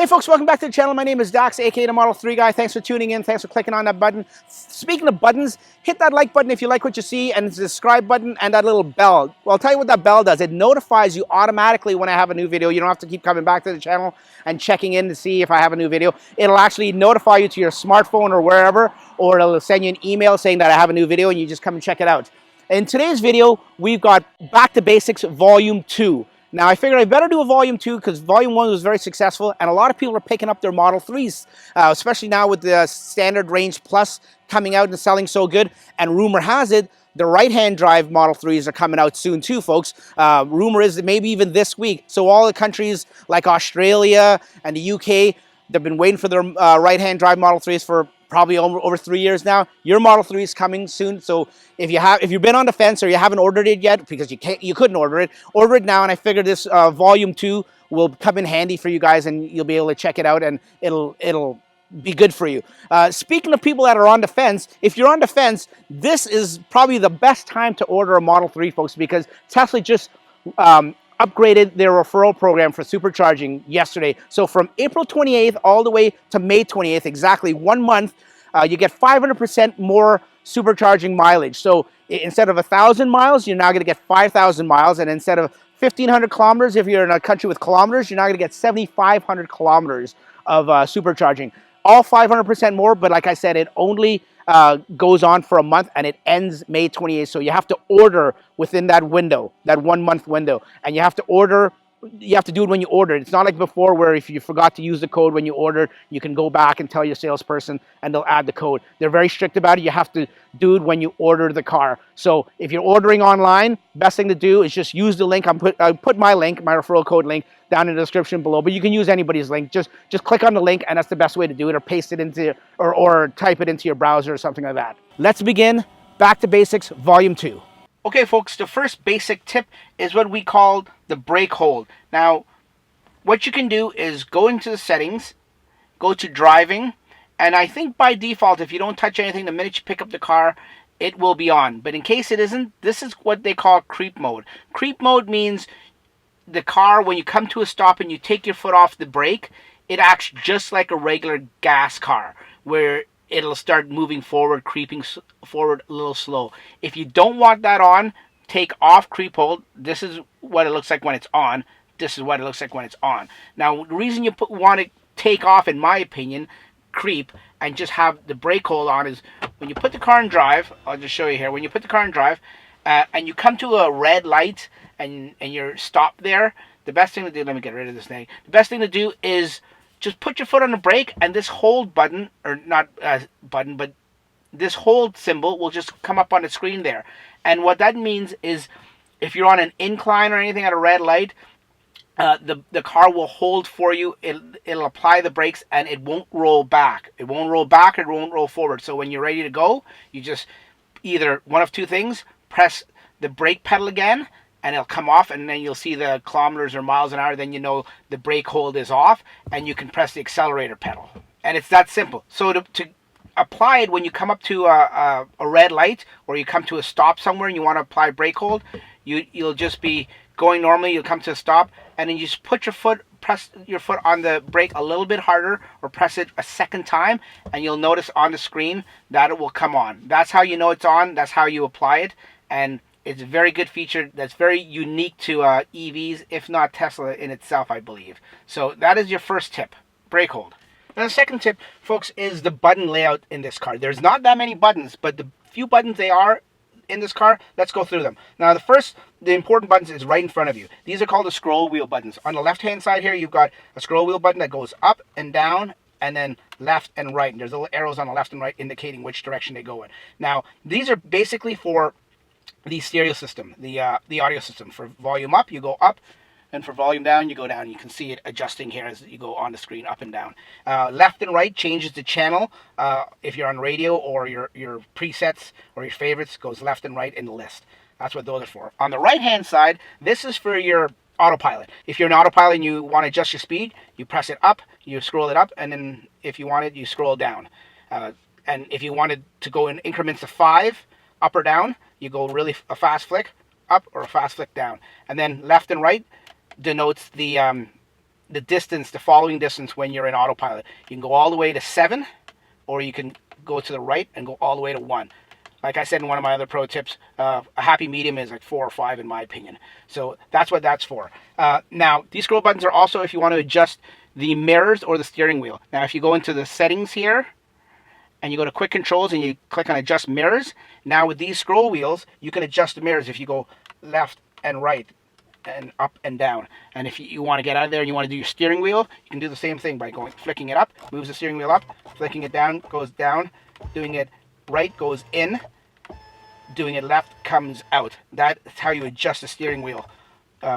Hey folks, welcome back to the channel. My name is Dax, aka the Model 3 guy. Thanks for tuning in. Thanks for clicking on that button. Speaking of buttons, hit that like button if you like what you see, and the subscribe button and that little bell. Well, I'll tell you what that bell does. It notifies you automatically when I have a new video. You don't have to keep coming back to the channel and checking in to see if I have a new video. It'll actually notify you to your smartphone or wherever, or it'll send you an email saying that I have a new video and you just come and check it out. In today's video, we've got Back to Basics Volume 2. Now, I figured I better do a Volume 2 because Volume 1 was very successful, and a lot of people are picking up their Model 3s, especially now with the Standard Range Plus coming out and selling so good. And rumor has it, the right-hand drive Model 3s are coming out soon too, folks. Rumor is that maybe even this week. So all the countries like Australia and the UK, they've been waiting for their right-hand drive Model 3s for probably over 3 years now. Your Model 3 is coming soon, so if you've been on the fence or you haven't ordered it yet because you couldn't order it now. And I figured this Volume 2 will come in handy for you guys, and you'll be able to check it out, and it'll be good for you. Speaking of people that are on the fence, if you're on the fence, this is probably the best time to order a Model 3, folks, because Tesla just upgraded their referral program for supercharging yesterday. So from April 28th all the way to May 28th, exactly 1 month, you get 500% more supercharging mileage. So instead of 1,000 miles, you're now going to get 5,000 miles. And instead of 1,500 kilometers, if you're in a country with kilometers, you're now going to get 7,500 kilometers of supercharging. All 500% more, but like I said, it only goes on for a month, and it ends May 28th. So you have to order within that window, that 1 month window, and you have to do it when you order. It's not like before where if you forgot to use the code when you ordered, you can go back and tell your salesperson and they'll add the code. They're very strict about it. You have to do it when you order the car. So if you're ordering online, best thing to do is just use the link. I put my link, my referral code link, down in the description below, but you can use anybody's link. Just click on the link, and that's the best way to do it, or paste it into, or type it into your browser or something like that. Let's begin Back to Basics Volume 2. Okay, folks, the first basic tip is what we call the brake hold. Now, what you can do is go into the settings, go to driving, and I think by default, if you don't touch anything, the minute you pick up the car, it will be on. But in case it isn't, this is what they call creep mode. Creep mode means the car, when you come to a stop and you take your foot off the brake, it acts just like a regular gas car, where it'll start moving forward, creeping forward a little slow. If you don't want that on, take off creep hold. This is what it looks like when it's on. This is what it looks like when it's on. Now, the reason you want to take off, in my opinion, creep, and just have the brake hold on is when you put the car in drive. I'll just show you here. When you put the car in drive and you come to a red light and you're stopped there, the best thing to do, let me get rid of this thing. The best thing to do is just put your foot on the brake, and this hold button, or not button, but this hold symbol will just come up on the screen there. And what that means is if you're on an incline or anything at a red light, the car will hold for you. It'll apply the brakes, and it won't roll back. It won't roll back, it won't roll forward. So when you're ready to go, you just either one of two things: press the brake pedal again, and it'll come off, and then you'll see the kilometers or miles an hour. Then you know the brake hold is off, and you can press the accelerator pedal. And it's that simple. So to apply it when you come up to a red light, or you come to a stop somewhere and you want to apply brake hold, you'll just be going normally. You'll come to a stop, and then you just press your foot on the brake a little bit harder, or press it a second time, and you'll notice on the screen that it will come on. That's how you know it's on. That's how you apply it. And it's a very good feature that's very unique to EVs, if not Tesla in itself, I believe. So that is your first tip, brake hold. Now the second tip, folks, is the button layout in this car. There's not that many buttons, but the few buttons they are in this car, let's go through them. Now the important buttons is right in front of you. These are called the scroll wheel buttons. On the left-hand side here, you've got a scroll wheel button that goes up and down, and then left and right. And there's little arrows on the left and right indicating which direction they go in. Now, these are basically for the stereo system, the audio system. For volume up, you go up, and for volume down, you go down. You can see it adjusting here as you go on the screen, up and down. Left and right changes the channel. If you're on radio, or your presets or your favorites, goes left and right in the list. That's what those are for. On the right-hand side, this is for your autopilot. If you're an autopilot and you want to adjust your speed, you press it up, you scroll it up, and then if you want it, you scroll down. And if you wanted to go in increments of 5, up or down, you go a fast flick up or a fast flick down. And then left and right denotes the the distance, the following distance when you're in autopilot. You can go all the way to 7, or you can go to the right and go all the way to 1. Like I said in one of my other pro tips, a happy medium is like 4 or 5 in my opinion. So that's what that's for. Now, these scroll buttons are also if you want to adjust the mirrors or the steering wheel. Now, if you go into the settings here, and you go to quick controls and you click on adjust mirrors, now with these scroll wheels, you can adjust the mirrors if you go left and right and up and down. And if you want to get out of there and you want to do your steering wheel, you can do the same thing by going flicking it up, moves the steering wheel up, flicking it down, goes down, doing it right goes in, doing it left comes out. That's how you adjust the steering wheel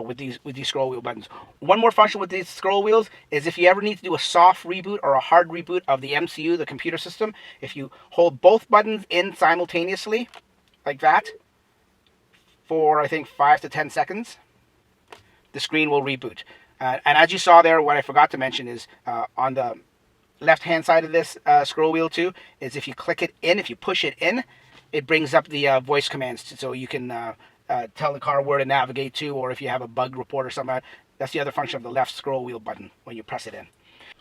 with these scroll wheel buttons. One more function with these scroll wheels is if you ever need to do a soft reboot or a hard reboot of the MCU, the computer system, if you hold both buttons in simultaneously, like that, for I think 5 to 10 seconds, the screen will reboot. And as you saw there, what I forgot to mention is on the left-hand side of this scroll wheel too, is if you click it in, if you push it in, it brings up the voice commands, so you can tell the car where to navigate to, or if you have a bug report or something. That's the other function of the left scroll wheel button when you press it in.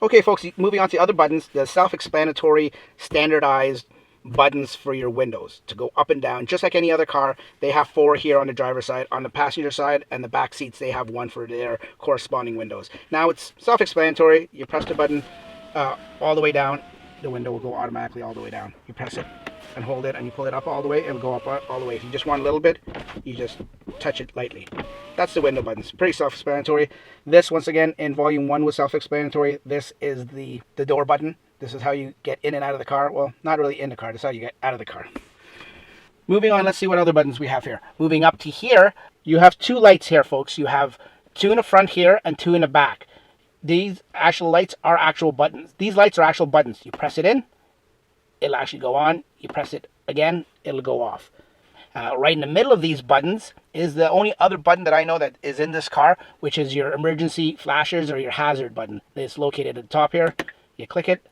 Okay, folks, moving on to the other buttons, the self-explanatory, standardized buttons for your windows to go up and down. Just like any other car, they have 4 here on the driver's side. On the passenger side and the back seats, they have 1 for their corresponding windows. Now, it's self-explanatory. You press the button all the way down, the window will go automatically all the way down. You press it and hold it and you pull it up all the way, it will go up all the way. If you just want a little bit, you just touch it lightly. That's the window buttons. Pretty self-explanatory. This, once again, in volume 1 was self-explanatory. This is the door button. This is how you get in and out of the car. Well, not really in the car, this is how you get out of the car. Moving on, let's see what other buttons we have here. Moving up to here, you have 2 lights here, folks. You have 2 in the front here and 2 in the back. These actual lights are actual buttons. These lights are actual buttons. You press it in, it'll actually go on. You press it again, it'll go off. Right in the middle of these buttons is the only other button that I know that is in this car, which is your emergency flashers or your hazard button. It's located at the top here. You click it,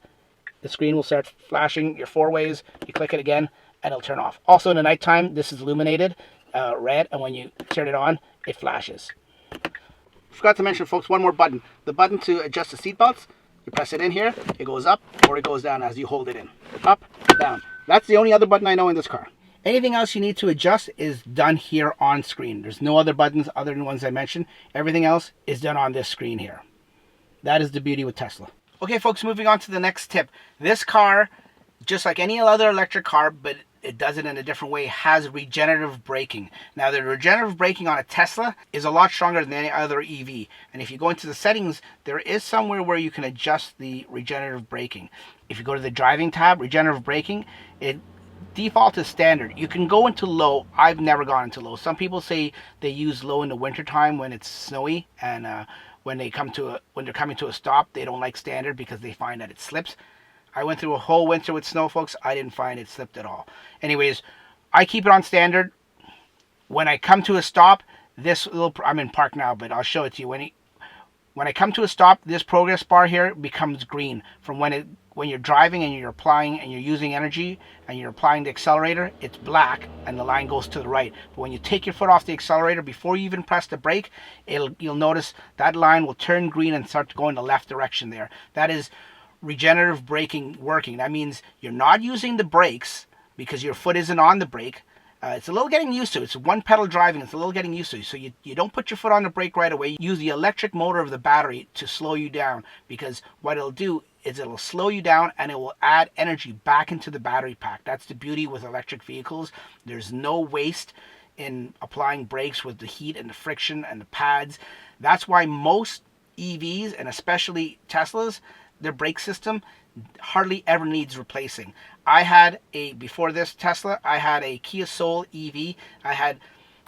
the screen will start flashing your 4 ways. You click it again, and it'll turn off. Also, in the nighttime, this is illuminated red, and when you turn it on, it flashes. Forgot to mention, folks, one more button. The button to adjust the seat belts. You press it in here, it goes up or it goes down as you hold it in. Up, down. That's the only other button I know in this car. Anything else you need to adjust is done here on screen. There's no other buttons other than the ones I mentioned. Everything else is done on this screen here. That is the beauty with Tesla. Okay, folks, moving on to the next tip. This car, just like any other electric car, but it does it in a different way, has regenerative braking. Now, the regenerative braking on a Tesla is a lot stronger than any other EV. And if you go into the settings, there is somewhere where you can adjust the regenerative braking. If you go to the driving tab, regenerative braking, it default is standard. You can go into low. I've never gone into low. Some people say they use low in the wintertime when it's snowy, and when they're coming to a stop, they don't like standard because they find that it slips. I went through a whole winter with snow, folks. I didn't find it slipped at all. Anyways, I keep it on standard. When I come to a stop, I'm in park now, but I'll show it to you. When I come to a stop, this progress bar here becomes green. From when you're driving and you're applying and you're using energy and you're applying the accelerator, it's black and the line goes to the right. But when you take your foot off the accelerator before you even press the brake, you'll notice that line will turn green and start to go in the left direction there. That is regenerative braking working. That means you're not using the brakes because your foot isn't on the brake. It's a little getting used to. It's one pedal driving. It's a little getting used to. So you don't put your foot on the brake right away. Use the electric motor of the battery to slow you down, because what it'll do is it'll slow you down and it will add energy back into the battery pack. That's the beauty with electric vehicles. There's no waste in applying brakes with the heat and the friction and the pads. That's why most EVs, and especially Teslas, their brake system hardly ever needs replacing. Before this Tesla, I had a Kia Soul EV. I had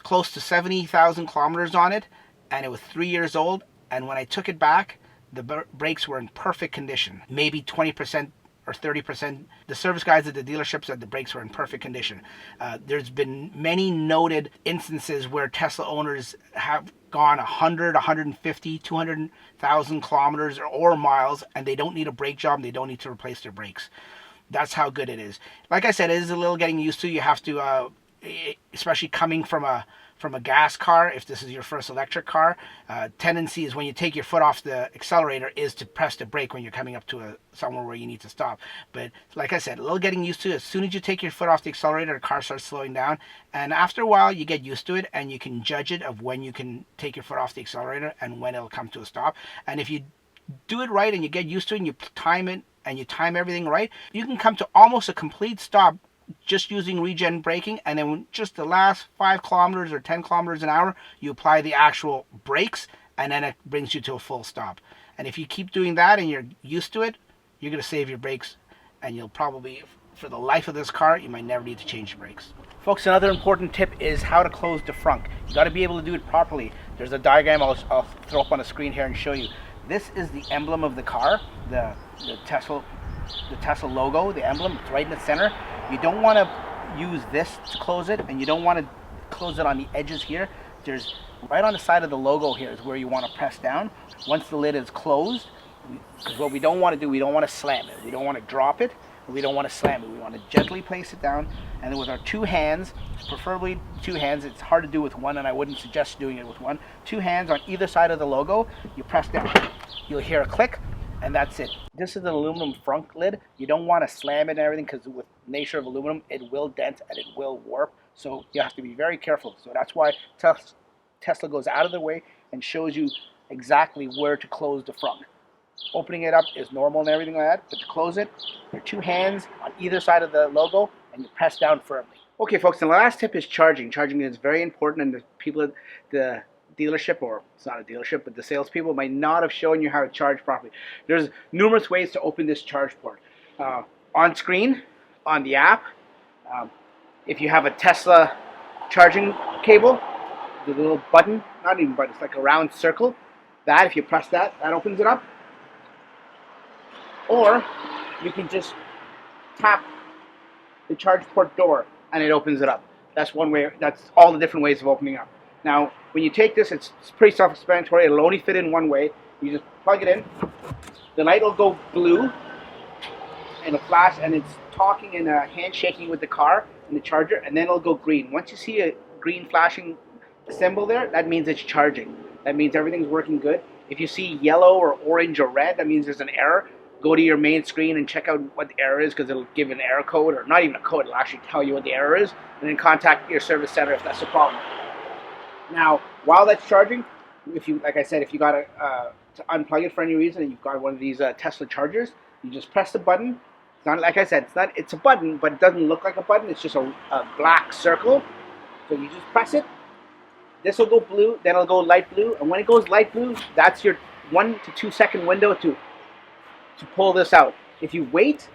close to 70,000 kilometers on it, and it was 3 years old. And when I took it back, the brakes were in perfect condition. Maybe 20% or 30%. The service guys at the dealership said the brakes were in perfect condition. There's been many noted instances where Tesla owners have gone 100, 150, 200,000 kilometers or miles, and they don't need a brake job, and they don't need to replace their brakes. That's how good it is. Like I said, it is a little getting used to. You have to, especially coming from a from a gas car, if this is your first electric car, tendency is when you take your foot off the accelerator is to press the brake when you're coming up to somewhere where you need to stop. But like I said, a little getting used to it. As soon as you take your foot off the accelerator, the car starts slowing down. And after a while, you get used to it and you can judge it of when you can take your foot off the accelerator and when it'll come to a stop. And if you do it right and you get used to it and you time it and you time everything right, you can come to almost a complete stop just using regen braking, and then just the last 5 kilometers or 10 kilometers an hour, you apply the actual brakes, and then it brings you to a full stop. And if you keep doing that and you're used to it, you're going to save your brakes, and you'll probably, for the life of this car, you might never need to change your brakes. Folks, another important tip is how to close the frunk. You got to be able to do it properly. There's a diagram I'll throw up on the screen here and show you. This is the emblem of the car, the Tesla logo, the emblem. It's right in the center. You don't want to use this to close it, and you don't want to close it on the edges here. There's right on the side of the logo here is where you want to press down. Once the lid is closed, because what we don't want to do, we don't want to slam it. We don't want to drop it. We don't want to slam it. We want to gently place it down, and then with our 2 hands, preferably 2 hands. It's hard to do with one, and I wouldn't suggest doing it with one. 2 hands on either side of the logo. You press down. You'll hear a click, and that's it. This is an aluminum frunk lid. You don't want to slam it and everything, because with the nature of aluminum, it will dent and it will warp. So you have to be very careful. So that's why Tesla goes out of the way and shows you exactly where to close the frunk. Opening it up is normal and everything like that, but to close it, your 2 hands on either side of the logo, and you press down firmly. Okay, folks, and the last tip is charging. Charging is very important, and the people at the dealership, or it's not a dealership, but the salespeople might not have shown you how to charge properly. There's numerous ways to open this charge port. On screen, on the app, if you have a Tesla charging cable, the little button, not even button, it's like a round circle, that if you press that, that opens it up. Or you can just tap the charge port door and it opens it up. That's one way. That's all the different ways of opening up. Now, when you take this, it's pretty self-explanatory. It'll only fit in one way. You just plug it in. The light will go blue and a flash, and it's talking and handshaking with the car and the charger, and then it'll go green. Once you see a green flashing symbol there, that means it's charging. That means everything's working good. If you see yellow or orange or red, that means there's an error. Go to your main screen and check out what the error is, because it'll give an error code, or not even a code, it'll actually tell you what the error is, and then contact your service center if that's the problem. Now, while that's charging, if you, like I said, if you got to unplug it for any reason and you've got one of these Tesla chargers, you just press the button. It's not, like I said, it's a button, but it doesn't look like a button. It's just a black circle. So you just press it. This will go blue, then it'll go light blue, and when it goes light blue, that's your 1 to 2 second window to pull this out. If you wait,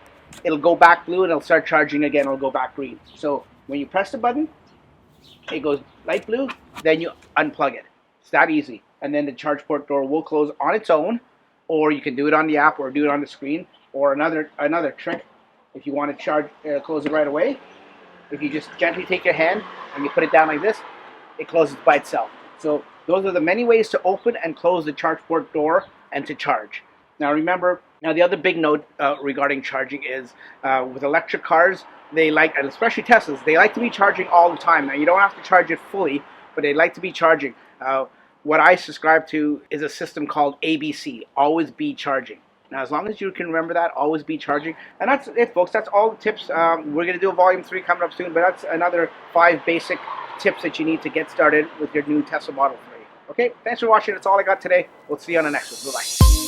it'll go back blue and it'll start charging again. It'll go back green. So when you press the button, it goes light blue, then you unplug it. It's that easy. And then the charge port door will close on its own, or you can do it on the app or do it on the screen. Or another trick, if you want to close it right away, if you just gently take your hand and you put it down like this, it closes by itself. So those are the many ways to open and close the charge port door and to charge. Now remember, the other big note regarding charging is with electric cars, they like, and especially Teslas, they like to be charging all the time. Now you don't have to charge it fully, but they like to be charging. What I subscribe to is a system called ABC, always be charging. Now as long as you can remember that, always be charging. And that's it, folks. That's all the tips. We're going to do a volume 3 coming up soon, but that's another 5 basic tips that you need to get started with your new Tesla Model 3. Okay, thanks for watching. That's all I got today. We'll see you on the next one. Bye-bye.